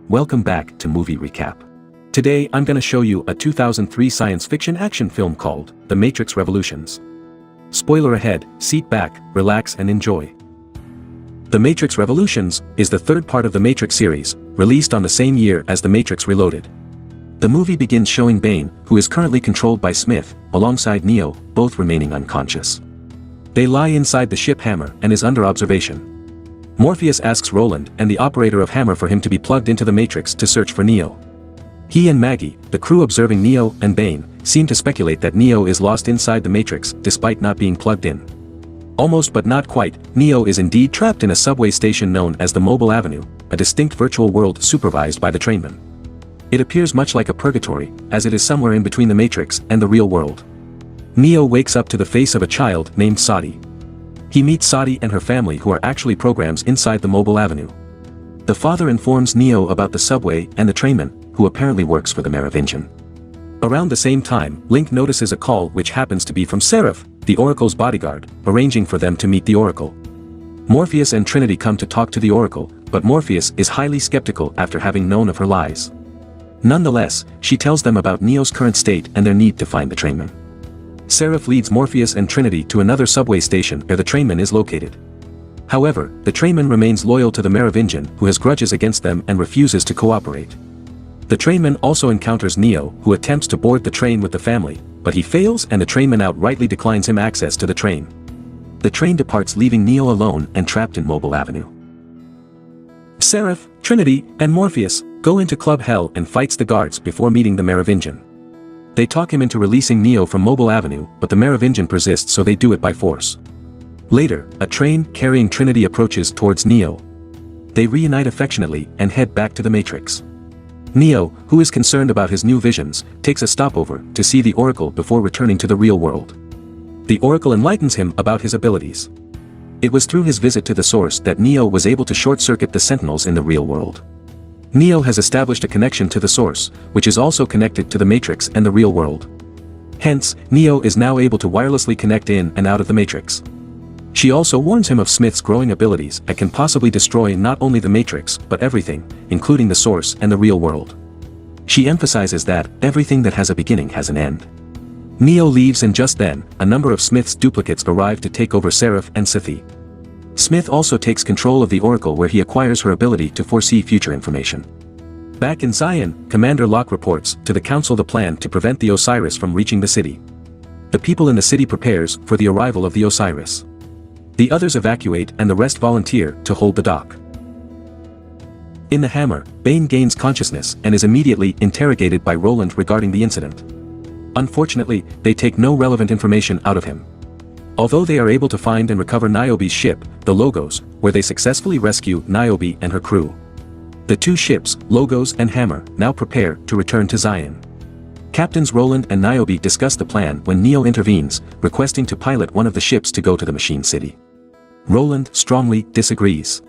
welcome back to Movie Recap. Today I'm gonna show you a 2003 science fiction action film called The Matrix Revolutions. Spoiler ahead, sit back, relax and enjoy. The Matrix Revolutions is the third part of the Matrix series, released on the same year as The Matrix Reloaded. The movie begins showing Bane, who is currently controlled by Smith, alongside Neo, both remaining unconscious. They lie inside the ship Hammer and is under observation. Morpheus asks Roland and the operator of Hammer for him to be plugged into the Matrix to search for Neo. He and Maggie, the crew observing Neo and Bane, seem to speculate that Neo is lost inside the Matrix despite not being plugged in. Almost but not quite, Neo is indeed trapped in a subway station known as the Mobile Avenue, a distinct virtual world supervised by the trainmen. It appears much like a purgatory, as it is somewhere in between the Matrix and the real world. Neo wakes up to the face of a child named Sadi. He meets Sadi and her family who are actually programs inside the Mobile Avenue. The father informs Neo about the subway and the trainman, who apparently works for the Merovingian. Around the same time, Link notices a call which happens to be from Seraph, the Oracle's bodyguard, arranging for them to meet the Oracle. Morpheus and Trinity come to talk to the Oracle, but Morpheus is highly skeptical after having known of her lies. Nonetheless, she tells them about Neo's current state and their need to find the trainman. Seraph leads Morpheus and Trinity to another subway station where the trainman is located. However, the trainman remains loyal to the Merovingian, who has grudges against them and refuses to cooperate. The trainman also encounters Neo, who attempts to board the train with the family, but he fails and the trainman outrightly declines him access to the train. The train departs, leaving Neo alone and trapped in Mobile Avenue. Seraph, Trinity, and Morpheus go into Club Hell and fights the guards before meeting the Merovingian. They talk him into releasing Neo from Mobile Avenue, but the Merovingian persists, so they do it by force. Later, a train carrying Trinity approaches towards Neo. They reunite affectionately and head back to the Matrix. Neo, who is concerned about his new visions, takes a stopover to see the Oracle before returning to the real world. The Oracle enlightens him about his abilities. It was through his visit to the Source that Neo was able to short-circuit the Sentinels in the real world. Neo has established a connection to the Source, which is also connected to the Matrix and the real world. Hence, Neo is now able to wirelessly connect in and out of the Matrix. She also warns him of Smith's growing abilities that can possibly destroy not only the Matrix but everything, including the Source and the real world. She emphasizes that everything that has a beginning has an end. Neo leaves, and just then, a number of Smith's duplicates arrive to take over Seraph and Sithi. Smith also takes control of the Oracle, where he acquires her ability to foresee future information. Back in Zion, Commander Locke reports to the Council the plan to prevent the Osiris from reaching the city. The people in the city prepares for the arrival of the Osiris. The others evacuate and the rest volunteer to hold the dock. In the Hammer, Bane gains consciousness and is immediately interrogated by Roland regarding the incident. Unfortunately, they take no relevant information out of him. Although they are able to find and recover Niobe's ship, the Logos, where they successfully rescue Niobe and her crew. The two ships, Logos and Hammer, now prepare to return to Zion. Captains Roland and Niobe discuss the plan when Neo intervenes, requesting to pilot one of the ships to go to the Machine City. Roland strongly disagrees.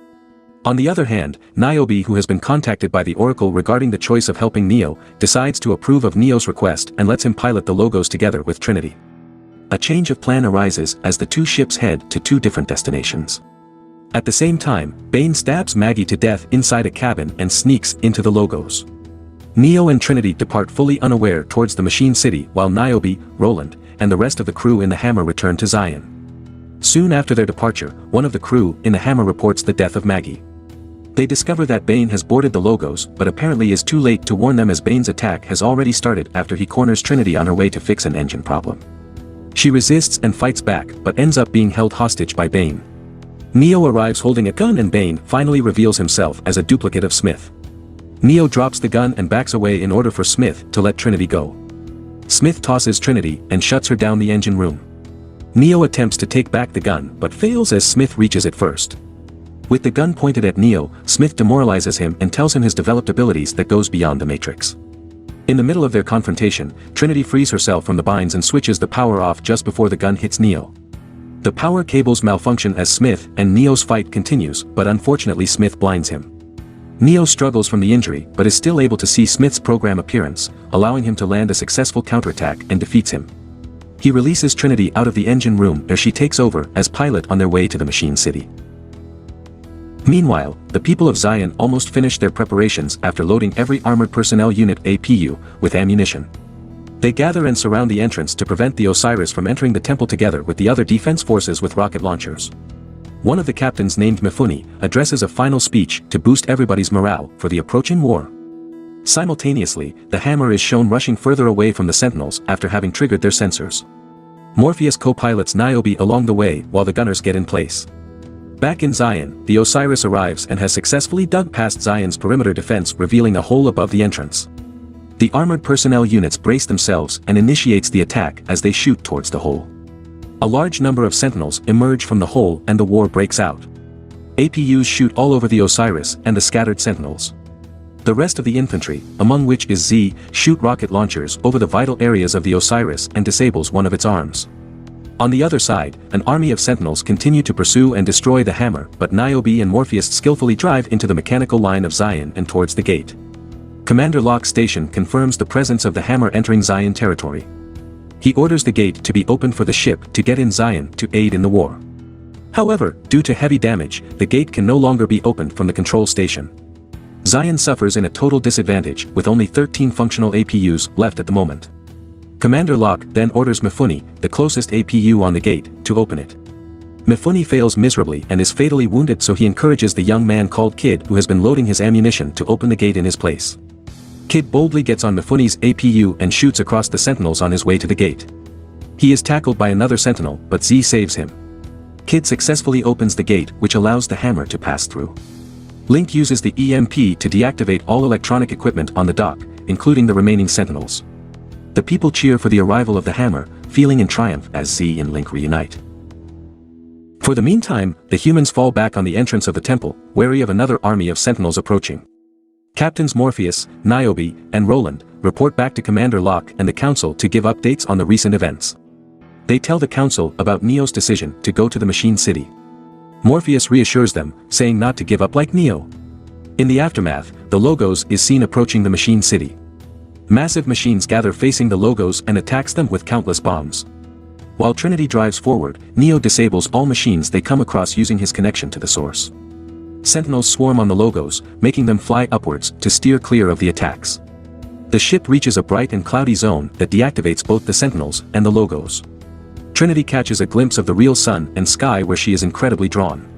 On the other hand, Niobe, who has been contacted by the Oracle regarding the choice of helping Neo, decides to approve of Neo's request and lets him pilot the Logos together with Trinity. A change of plan arises as the two ships head to two different destinations. At the same time, Bane stabs Maggie to death inside a cabin and sneaks into the Logos. Neo and Trinity depart fully unaware towards the Machine City, while Niobe, Roland, and the rest of the crew in the Hammer return to Zion. Soon after their departure, one of the crew in the Hammer reports the death of Maggie. They discover that Bane has boarded the Logos, but apparently is too late to warn them, as Bane's attack has already started after he corners Trinity on her way to fix an engine problem. She resists and fights back, but ends up being held hostage by Bane. Neo arrives holding a gun, and Bane finally reveals himself as a duplicate of Smith. Neo drops the gun and backs away in order for Smith to let Trinity go. Smith tosses Trinity and shuts her down the engine room. Neo attempts to take back the gun but fails as Smith reaches it first. With the gun pointed at Neo, Smith demoralizes him and tells him his developed abilities that goes beyond the Matrix. In the middle of their confrontation, Trinity frees herself from the binds and switches the power off just before the gun hits Neo. The power cables malfunction as Smith and Neo's fight continues, but unfortunately Smith blinds him. Neo struggles from the injury but is still able to see Smith's program appearance, allowing him to land a successful counterattack and defeats him. He releases Trinity out of the engine room where she takes over as pilot on their way to the Machine City. Meanwhile, the people of Zion almost finished their preparations after loading every armored personnel unit APU with ammunition. They gather and surround the entrance to prevent the Osiris from entering the temple together with the other defense forces with rocket launchers. One of the captains, named Mifune, addresses a final speech to boost everybody's morale for the approaching war. Simultaneously, the hammer is shown rushing further away from the sentinels after having triggered their sensors. Morpheus co-pilots Niobe along the way while the gunners get in place. Back in Zion, the Osiris arrives and has successfully dug past Zion's perimeter defense, revealing a hole above the entrance. The armored personnel units brace themselves and initiates the attack as they shoot towards the hole. A large number of sentinels emerge from the hole and the war breaks out. APUs shoot all over the Osiris and the scattered sentinels. The rest of the infantry, among which is Z, shoot rocket launchers over the vital areas of the Osiris and disables one of its arms. On the other side, an army of sentinels continue to pursue and destroy the hammer, but Niobe and Morpheus skillfully drive into the mechanical line of Zion and towards the gate. Commander Locke's station confirms the presence of the hammer entering Zion territory. He orders the gate to be opened for the ship to get in Zion to aid in the war. However, due to heavy damage, the gate can no longer be opened from the control station. Zion suffers in a total disadvantage with only 13 functional APUs left at the moment. Commander Locke then orders Mifune, the closest APU on the gate, to open it. Mifune fails miserably and is fatally wounded, so he encourages the young man called Kid, who has been loading his ammunition, to open the gate in his place. Kid boldly gets on Mifune's APU and shoots across the sentinels on his way to the gate. He is tackled by another sentinel, but Z saves him. Kid successfully opens the gate, which allows the hammer to pass through. Link uses the EMP to deactivate all electronic equipment on the dock, including the remaining sentinels. The people cheer for the arrival of the hammer, feeling in triumph as Z and Link reunite. For the meantime, the humans fall back on the entrance of the temple, wary of another army of sentinels approaching. Captains Morpheus, Niobe, and Roland report back to Commander Locke and the Council to give updates on the recent events. They tell the Council about Neo's decision to go to the Machine City. Morpheus reassures them, saying not to give up like Neo. In the aftermath, the Logos is seen approaching the Machine City. Massive machines gather facing the Logos and attacks them with countless bombs. While Trinity drives forward, Neo disables all machines they come across using his connection to the source. Sentinels swarm on the Logos, making them fly upwards to steer clear of the attacks. The ship reaches a bright and cloudy zone that deactivates both the Sentinels and the Logos. Trinity catches a glimpse of the real sun and sky, where she is incredibly drawn.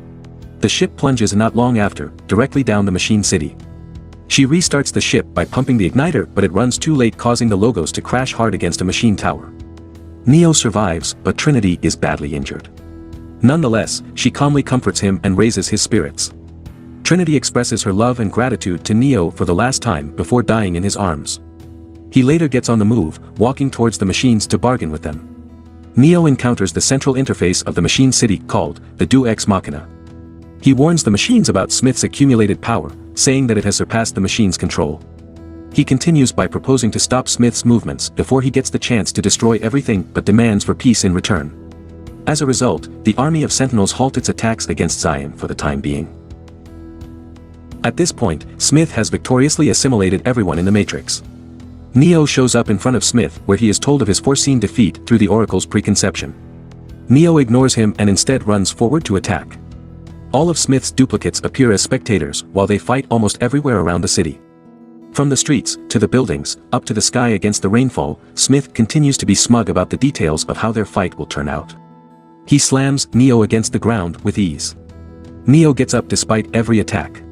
The ship plunges not long after, directly down the Machine City. She restarts the ship by pumping the igniter, but it runs too late, causing the Logos to crash hard against a machine tower. Neo survives, but Trinity is badly injured. Nonetheless, she calmly comforts him and raises his spirits. Trinity expresses her love and gratitude to Neo for the last time before dying in his arms. He later gets on the move, walking towards the machines to bargain with them. Neo encounters the central interface of the Machine City, called the Deus Ex Machina. He warns the machines about Smith's accumulated power, saying that it has surpassed the machine's control. He continues by proposing to stop Smith's movements before he gets the chance to destroy everything, but demands for peace in return. As a result, the army of Sentinels halt its attacks against Zion for the time being. At this point, Smith has victoriously assimilated everyone in the Matrix. Neo shows up in front of Smith, where he is told of his foreseen defeat through the Oracle's preconception. Neo ignores him and instead runs forward to attack. All of Smith's duplicates appear as spectators while they fight almost everywhere around the city. From the streets, to the buildings, up to the sky against the rainfall, Smith continues to be smug about the details of how their fight will turn out. He slams Neo against the ground with ease. Neo gets up despite every attack.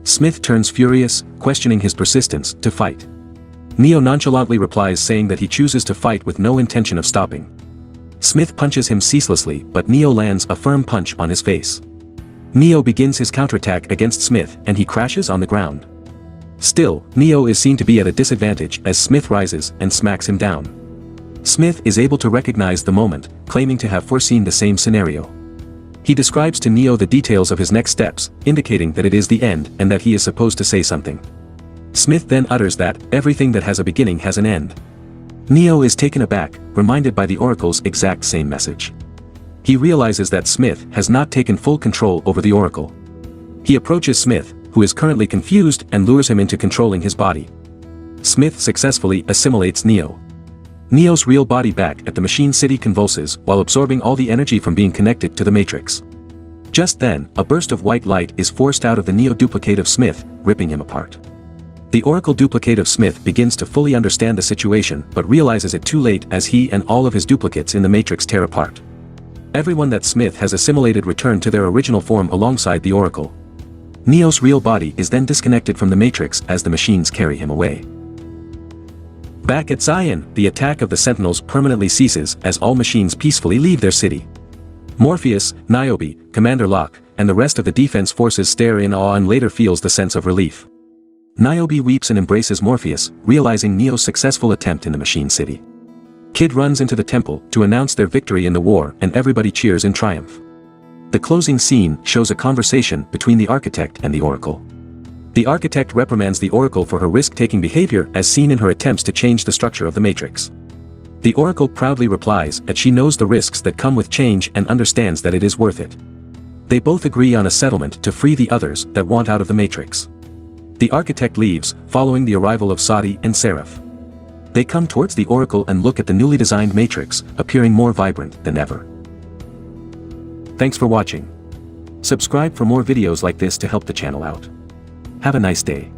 Smith turns furious, questioning his persistence to fight. Neo nonchalantly replies, saying that he chooses to fight with no intention of stopping. Smith punches him ceaselessly, but Neo lands a firm punch on his face. Neo begins his counterattack against Smith and he crashes on the ground. Still, Neo is seen to be at a disadvantage as Smith rises and smacks him down. Smith is able to recognize the moment, claiming to have foreseen the same scenario. He describes to Neo the details of his next steps, indicating that it is the end and that he is supposed to say something. Smith then utters that everything that has a beginning has an end. Neo is taken aback, reminded by the Oracle's exact same message. He realizes that Smith has not taken full control over the Oracle. He approaches Smith, who is currently confused, and lures him into controlling his body. Smith successfully assimilates Neo. Neo's real body back at the Machine City convulses while absorbing all the energy from being connected to the Matrix. Just then, a burst of white light is forced out of the Neo-duplicate of Smith, ripping him apart. The Oracle duplicate of Smith begins to fully understand the situation but realizes it too late as he and all of his duplicates in the Matrix tear apart. Everyone that Smith has assimilated return to their original form alongside the Oracle. Neo's real body is then disconnected from the Matrix as the machines carry him away. Back at Zion, the attack of the Sentinels permanently ceases as all machines peacefully leave their city. Morpheus, Niobe, Commander Locke, and the rest of the defense forces stare in awe and later feels the sense of relief. Niobe weeps and embraces Morpheus, realizing Neo's successful attempt in the Machine City. Kid runs into the temple to announce their victory in the war and everybody cheers in triumph. The closing scene shows a conversation between the Architect and the Oracle. The Architect reprimands the Oracle for her risk-taking behavior as seen in her attempts to change the structure of the Matrix. The Oracle proudly replies that she knows the risks that come with change and understands that it is worth it. They both agree on a settlement to free the others that want out of the Matrix. The Architect leaves, following the arrival of Sadi and Seraph. They come towards the Oracle and look at the newly designed Matrix, appearing more vibrant than ever. Thanks for watching. Subscribe for more videos like this to help the channel out. Have a nice day.